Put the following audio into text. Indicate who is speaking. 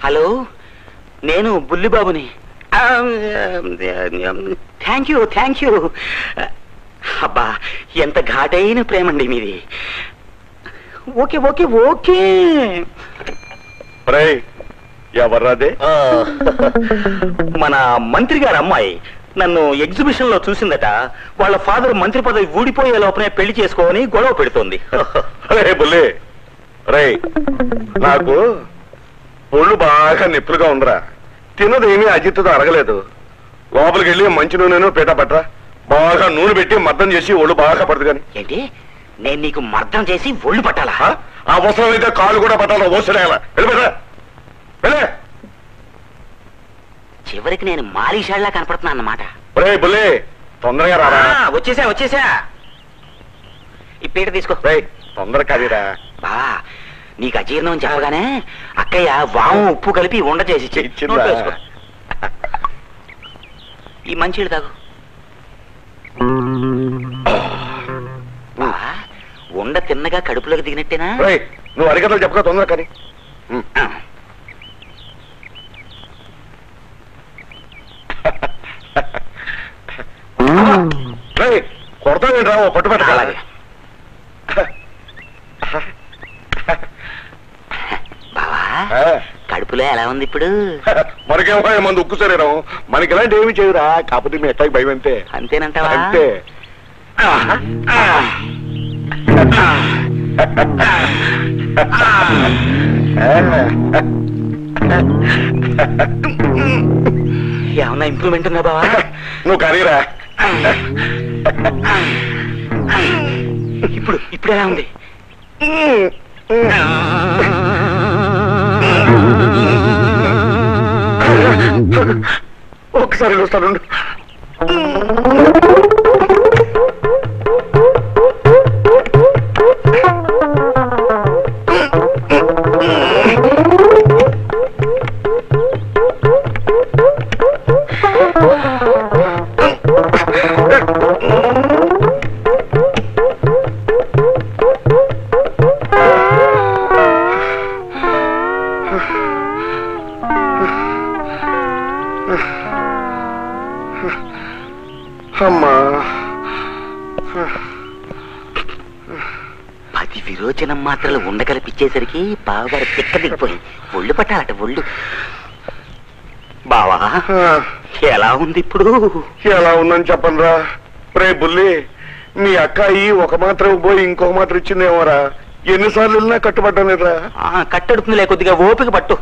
Speaker 1: Hello, నేను బుల్లిబాబుని. Thank you thank you. అబ్బా, ఎంత ఘాటైన ప్రేమండి మీది. Okay okay okay.
Speaker 2: ఎవర్రాదే?
Speaker 1: మన మంత్రి గారు అమ్మాయి నన్ను ఎగ్జిబిషన్ లో చూసిందట. వాళ్ళ ఫాదర్ మంత్రి పదవి ఊడిపోయే లోపనే పెళ్లి చేసుకోని గొడవ పెడుతోంది.
Speaker 2: బుల్లి నాకు ఒళ్ళు బాగా నొప్పులుగా ఉందిరా. తిన్నదేమీ అజిత్తుతో అరగలేదు. లోపలికి వెళ్ళి మంచి నూనెను పీట పట్రా. బాగా నూనె పెట్టి మర్దం చేసి ఒళ్ళు బాగా పడుతుంది. కానీ
Speaker 1: ఏంటి, నేను నీకు మర్దం చేసి ఒళ్ళు పట్టాలా?
Speaker 2: అవసరం అయితే కాళ్ళు కూడా పట్టాలా? ఓసలేయాలా? వెళ్ళిపోతా.
Speaker 1: చివరికి నేను మారీషాళ్ళ కనపడుతున్నా అన్నమాట.
Speaker 2: బుల్లి తొందరగా రారా.
Speaker 1: వచ్చేసా. ఈ పీట తీసుకో.
Speaker 2: తొందరగా కాదురా
Speaker 1: బా, నీకు అజీర్ణం చెప్పగానే అక్కయ్య వాము ఉప్పు కలిపి ఉండ చేసి
Speaker 2: ఇచ్చిందా?
Speaker 1: ఈ మంచిళ్ళు తాగు. ఉండ తిన్నగా కడుపులోకి దిగినట్టేనా?
Speaker 2: నువ్వు అరిగతలు చెప్పక తొందర కానీ. కొడతావేంట్రా? ఓ పట్టు పెట్ట.
Speaker 1: అలాగే. బావా, కడుపులో ఎలా ఉంది ఇప్పుడు?
Speaker 2: మనకేమో మంది ఉక్కు శరీరం, మనకి ఇలాంటి ఏమి చేయరా. కాకపోతే మీ ఎట్టాకి భయం అంతే.
Speaker 1: అంతేనంటావా?
Speaker 2: అంతే.
Speaker 1: ఏమన్నా ఇంప్రూవ్మెంట్ ఉందా బావా?
Speaker 2: నువ్వు కరీరా.
Speaker 1: ఇప్పుడు ఎలా ఉంది?
Speaker 2: ఒకసారి చూస్తాను. అమ్మా,
Speaker 1: 10 విరోచనం మాత్రలు ఉండగలిపించేసరికి బావగారు తిక్క దిగిపోయి ఒళ్ళు పట్టాలట. ఒళ్ళు బావా, ఎలా ఉంది ఇప్పుడు?
Speaker 2: ఎలా ఉందని చెప్పనురా. రే బుల్లి, మీ అక్కాయి ఒక మాత్రం పోయి ఇంకొక మాత్రం ఇచ్చిందేమోరా. ఎన్నిసార్లు వెళ్ళినా కట్టుబడ్డానేరా.
Speaker 1: కట్టడుతుందిలే, కొద్దిగా ఓపిక పట్టు.